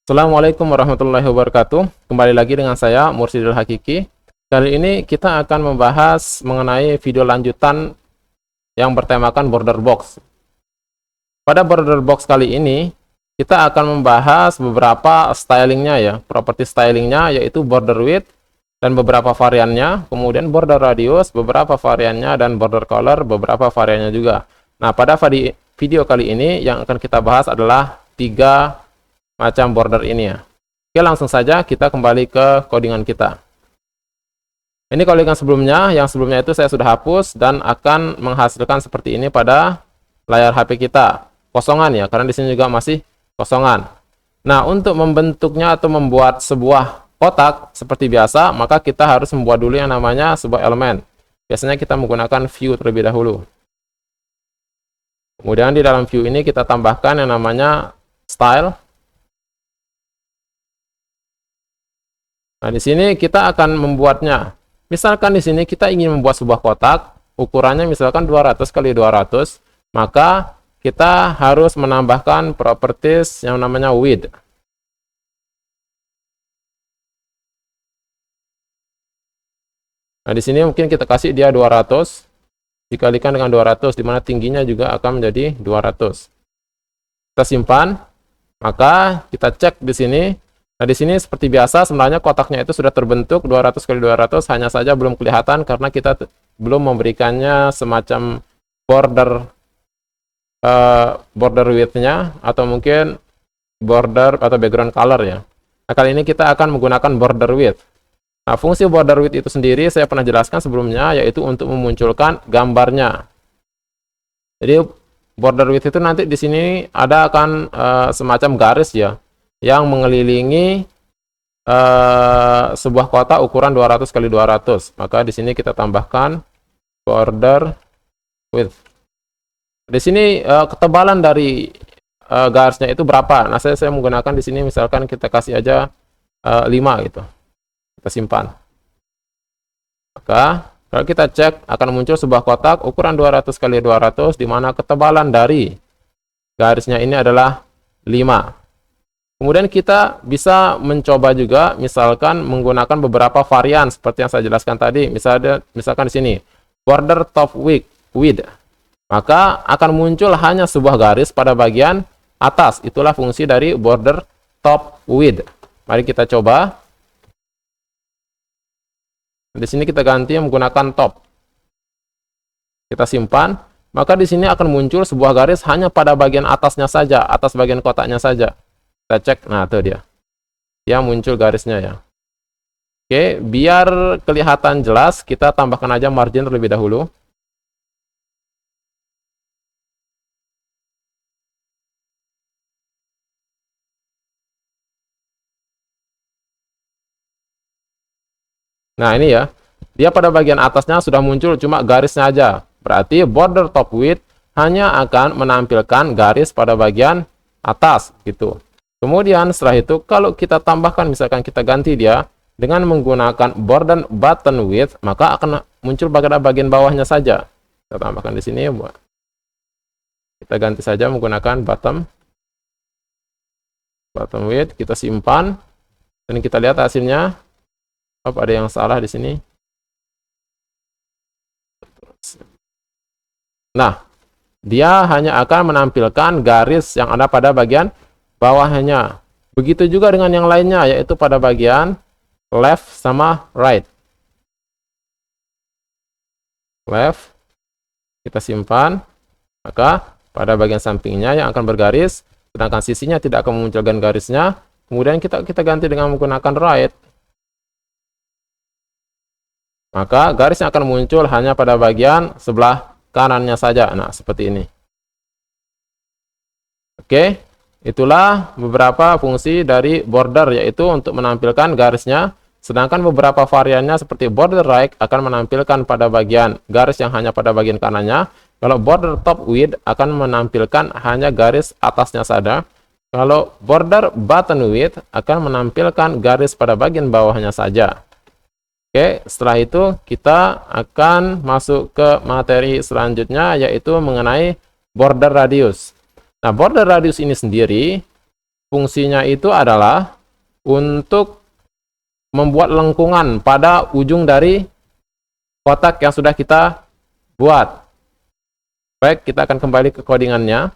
Assalamualaikum warahmatullahi wabarakatuh. Kembali lagi dengan saya Mursidil Hakiki. Kali ini kita akan membahas mengenai video lanjutan yang bertemakan border box. Pada border box kali ini kita akan membahas beberapa stylingnya ya, properti stylingnya, yaitu border width dan beberapa variannya, kemudian border radius beberapa variannya, dan border color beberapa variannya juga. Nah, pada video kali ini yang akan kita bahas adalah 3 macam border ini ya. Oke, langsung saja kita kembali ke codingan kita. Ini codingan sebelumnya, yang sebelumnya itu saya sudah hapus dan akan menghasilkan seperti ini pada layar HP kita. Kosongan ya, karena di sini juga masih kosongan. Nah, untuk membentuknya atau membuat sebuah kotak seperti biasa, maka kita harus membuat dulu yang namanya sebuah elemen. Biasanya kita menggunakan view terlebih dahulu. Kemudian di dalam view ini kita tambahkan yang namanya style. Nah, di sini kita akan membuatnya. Misalkan di sini kita ingin membuat sebuah kotak, ukurannya misalkan 200 kali 200, maka kita harus menambahkan properties yang namanya width. Nah, di sini mungkin kita kasih dia 200 dikalikan dengan 200, di mana tingginya juga akan menjadi 200. Kita simpan, maka kita cek di sini. Nah, di sini seperti biasa sebenarnya kotaknya itu sudah terbentuk 200 kali 200, hanya saja belum kelihatan karena kita belum memberikannya semacam border width-nya atau mungkin border atau background color ya. Nah, kali ini kita akan menggunakan border width. Nah, fungsi border width itu sendiri saya pernah jelaskan sebelumnya, yaitu untuk memunculkan gambarnya. Jadi border width itu nanti di sini ada akan semacam garis ya, yang mengelilingi sebuah kotak ukuran 200 kali 200. Maka di sini kita tambahkan border width. Di sini ketebalan dari garisnya itu berapa? Nah, saya menggunakan di sini misalkan kita kasih aja 5 gitu. Kita simpan. Maka kalau kita cek akan muncul sebuah kotak ukuran 200 kali 200 di mana ketebalan dari garisnya ini adalah 5. Kemudian kita bisa mencoba juga misalkan menggunakan beberapa varian seperti yang saya jelaskan tadi. Misalkan di sini border top width, maka akan muncul hanya sebuah garis pada bagian atas. Itulah fungsi dari border top width. Mari kita coba. Di sini kita ganti menggunakan top. Kita simpan, maka di sini akan muncul sebuah garis hanya pada bagian atasnya saja, atas bagian kotaknya saja. Kita cek, nah itu dia muncul garisnya ya. Oke, biar kelihatan jelas kita tambahkan aja margin terlebih dahulu. Nah, ini ya, dia pada bagian atasnya sudah muncul cuma garisnya aja, berarti border top width hanya akan menampilkan garis pada bagian atas gitu. Kemudian setelah itu kalau kita tambahkan, misalkan kita ganti dia dengan menggunakan border button width, maka akan muncul pada bagian bawahnya saja. Kita tambahkan di sini, kita ganti saja menggunakan bottom width, kita simpan dan kita lihat hasilnya. Ada yang salah di sini. Nah, dia hanya akan menampilkan garis yang ada pada bagian bawahnya. Begitu juga dengan yang lainnya, yaitu pada bagian left sama right. Left, kita simpan, maka pada bagian sampingnya yang akan bergaris, sedangkan sisinya tidak akan memunculkan garisnya. Kemudian kita ganti dengan menggunakan right. Maka garis yang akan muncul hanya pada bagian sebelah kanannya saja. Nah, seperti ini. Oke. Itulah beberapa fungsi dari border, yaitu untuk menampilkan garisnya, sedangkan beberapa variannya seperti border right akan menampilkan pada bagian garis yang hanya pada bagian kanannya. Kalau border top width akan menampilkan hanya garis atasnya saja. Kalau border button width akan menampilkan garis pada bagian bawahnya saja. Oke, setelah itu kita akan masuk ke materi selanjutnya, yaitu mengenai border radius. Nah, border radius ini sendiri fungsinya itu adalah untuk membuat lengkungan pada ujung dari kotak yang sudah kita buat. Baik, kita akan kembali ke codingannya.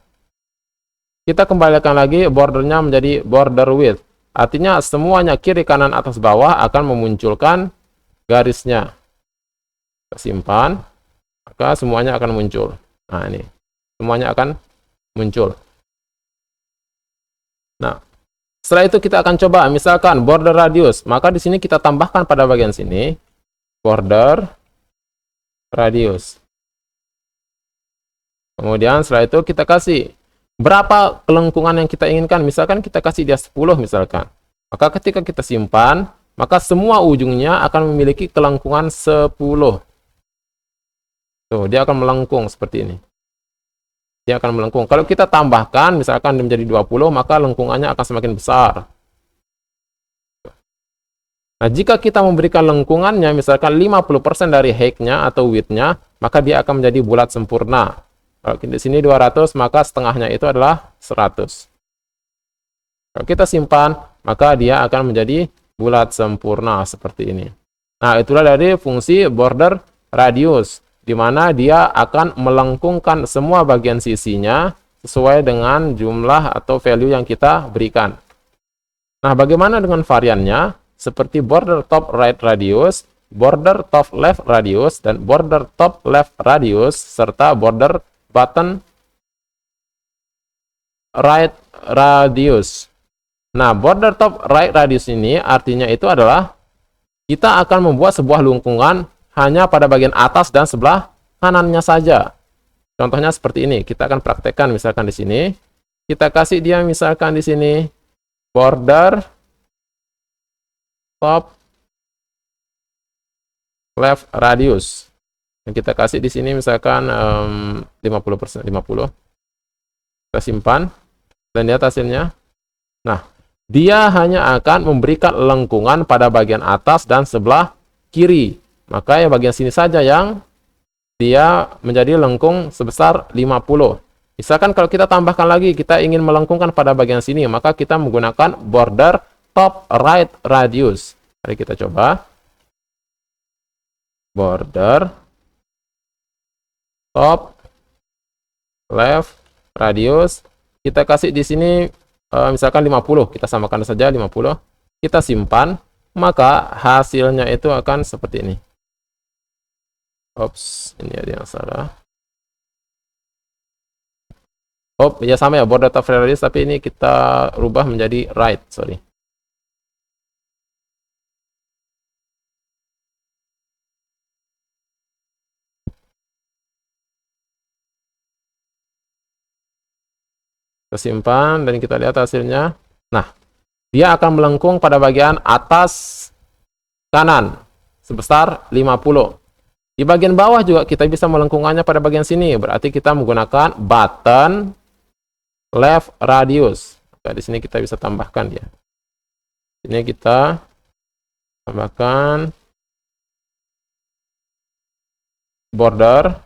Kita kembalikan lagi bordernya menjadi border width. Artinya semuanya kiri, kanan, atas, bawah akan memunculkan garisnya. Kita simpan, maka semuanya akan muncul. Nah, ini. Semuanya akan muncul. Nah, setelah itu kita akan coba, misalkan border radius. Maka di sini kita tambahkan pada bagian sini, border radius. Kemudian setelah itu kita kasih berapa kelengkungan yang kita inginkan. Misalkan kita kasih dia 10 misalkan. Maka ketika kita simpan, maka semua ujungnya akan memiliki kelengkungan 10. Tuh, dia akan melengkung seperti ini. Dia akan melengkung. Kalau kita tambahkan, misalkan menjadi 20, maka lengkungannya akan semakin besar. Nah, jika kita memberikan lengkungannya, misalkan 50% dari height-nya atau width-nya, maka dia akan menjadi bulat sempurna. Kalau di sini 200, maka setengahnya itu adalah 100. Kalau kita simpan, maka dia akan menjadi bulat sempurna seperti ini. Nah, itulah dari fungsi border radius, di mana dia akan melengkungkan semua bagian sisinya sesuai dengan jumlah atau value yang kita berikan. Nah, bagaimana dengan variannya? Seperti border top right radius, border top left radius, dan border top left radius, serta border bottom right radius. Nah, border top right radius ini artinya itu adalah kita akan membuat sebuah lengkungan hanya pada bagian atas dan sebelah kanannya saja. Contohnya seperti ini. Kita akan praktekkan misalkan di sini. Kita kasih dia misalkan di sini border top left radius. Dan kita kasih di sini misalkan 50%, 50. Kita simpan dan lihat hasilnya. Nah, dia hanya akan memberikan lengkungan pada bagian atas dan sebelah kiri. Maka yang bagian sini saja yang dia menjadi lengkung sebesar 50. Misalkan kalau kita tambahkan lagi, kita ingin melengkungkan pada bagian sini, maka kita menggunakan border top right radius. Mari kita coba. Border top left radius. Kita kasih di sini misalkan 50. Kita samakan saja 50. Kita simpan, maka hasilnya itu akan seperti ini. Ops, ini ada yang salah. Oh, ya sama ya, border top radius, tapi ini kita rubah menjadi right, sorry. Kita simpan dan kita lihat hasilnya. Nah, dia akan melengkung pada bagian atas kanan sebesar 50. Di bagian bawah juga kita bisa melengkungannya pada bagian sini. Berarti kita menggunakan button left radius. Nah, di sini kita bisa tambahkan dia. Ini kita tambahkan border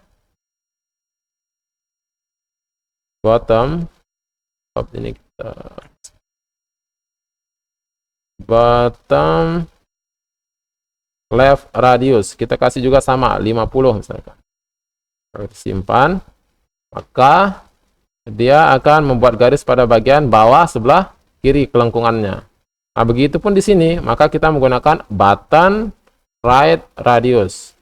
bottom. Ini kita bottom left radius. Kita kasih juga sama 50 misalkan. Kalau simpan, maka dia akan membuat garis pada bagian bawah sebelah kiri kelengkungannya. Nah, begitu pun di sini, maka kita menggunakan button right radius.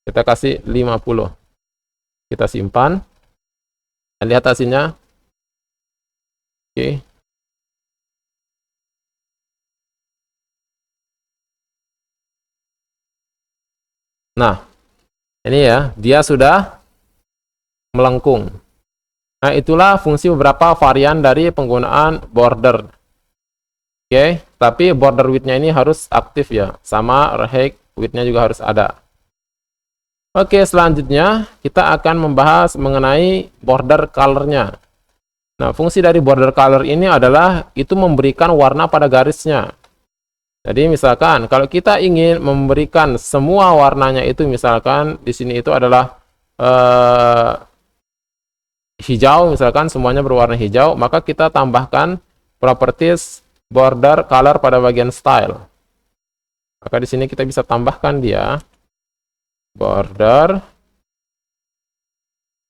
Kita kasih 50. Kita simpan. Dan lihat hasilnya. Oke. Nah, ini ya, dia sudah melengkung. Nah, itulah fungsi beberapa varian dari penggunaan border. Oke, tapi border width-nya ini harus aktif ya. Sama height width-nya juga harus ada. Oke, selanjutnya kita akan membahas mengenai border color-nya. Nah, fungsi dari border color ini adalah itu memberikan warna pada garisnya. Jadi misalkan kalau kita ingin memberikan semua warnanya itu, misalkan di sini itu adalah hijau, misalkan semuanya berwarna hijau, maka kita tambahkan properties border color pada bagian style. Maka di sini kita bisa tambahkan dia border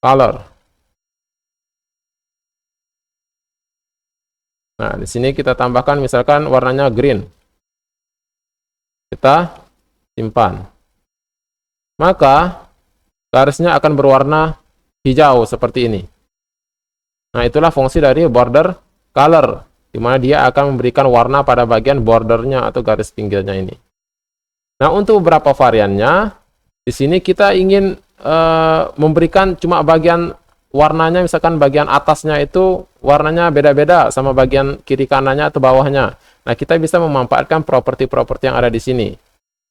color. Nah, di sini kita tambahkan misalkan warnanya green. Kita simpan. Maka garisnya akan berwarna hijau seperti ini. Nah, itulah fungsi dari border color, di mana dia akan memberikan warna pada bagian bordernya atau garis pinggirnya ini. Nah, untuk beberapa variannya, di sini kita ingin memberikan cuma bagian warnanya, misalkan bagian atasnya itu warnanya beda-beda sama bagian kiri kanannya atau bawahnya. Nah, kita bisa memanfaatkan properti-properti yang ada di sini.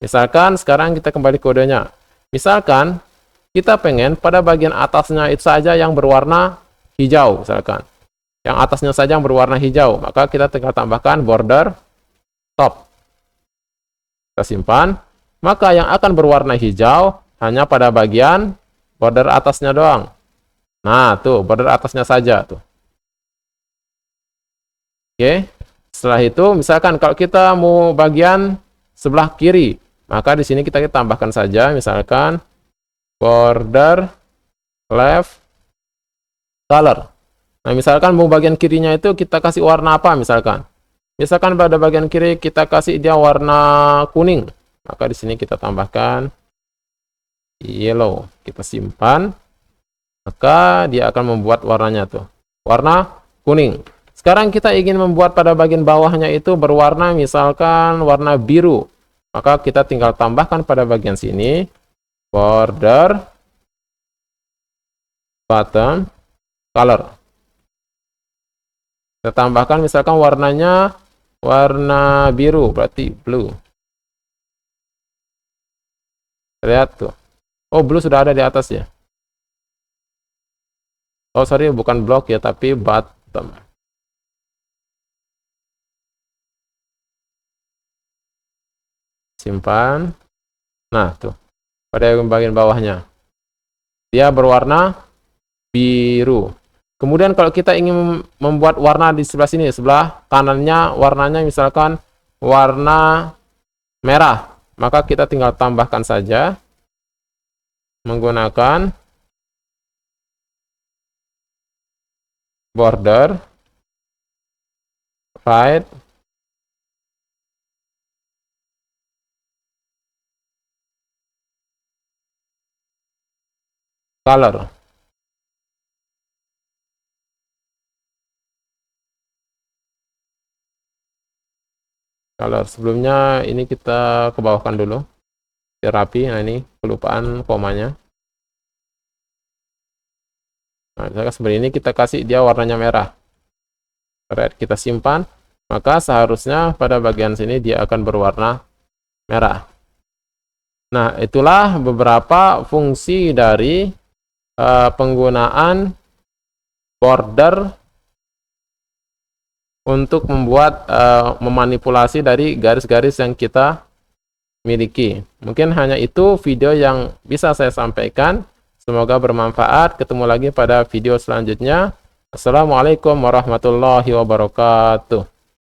Misalkan sekarang kita kembali ke kodenya. Misalkan kita pengen pada bagian atasnya itu saja yang berwarna hijau, misalkan. Yang atasnya saja yang berwarna hijau, maka kita tinggal tambahkan border top. Kita simpan. Maka yang akan berwarna hijau hanya pada bagian border atasnya doang. Nah, tuh border atasnya saja tuh. Oke. Setelah itu, misalkan kalau kita mau bagian sebelah kiri, maka di sini kita tambahkan saja, misalkan border left color. Nah, misalkan mau bagian kirinya itu kita kasih warna apa, misalkan. Misalkan pada bagian kiri kita kasih dia warna kuning, maka di sini kita tambahkan yellow. Kita simpan, maka dia akan membuat warnanya tuh, warna kuning. Sekarang kita ingin membuat pada bagian bawahnya itu berwarna misalkan warna biru. Maka kita tinggal tambahkan pada bagian sini border bottom color. Kita tambahkan misalkan warnanya warna biru, berarti blue. Lihat tuh. Oh, blue sudah ada di atas ya. Oh, sorry, bukan block ya, tapi bottom. Simpan. Nah, tuh. Pada bagian bawahnya. Dia berwarna biru. Kemudian kalau kita ingin membuat warna di sebelah sini, sebelah kanannya warnanya misalkan warna merah, maka kita tinggal tambahkan saja menggunakan border right color. Color sebelumnya ini kita ke bawahkan dulu biar rapi. Nah, ini kelupaan komanya. Nah, seperti ini kita kasih dia warnanya merah. Red, kita simpan, maka seharusnya pada bagian sini dia akan berwarna merah. Nah, itulah beberapa fungsi dari penggunaan border untuk membuat memanipulasi dari garis-garis yang kita miliki. Mungkin hanya itu video yang bisa saya sampaikan. Semoga bermanfaat. Ketemu lagi pada video selanjutnya. Assalamualaikum warahmatullahi wabarakatuh.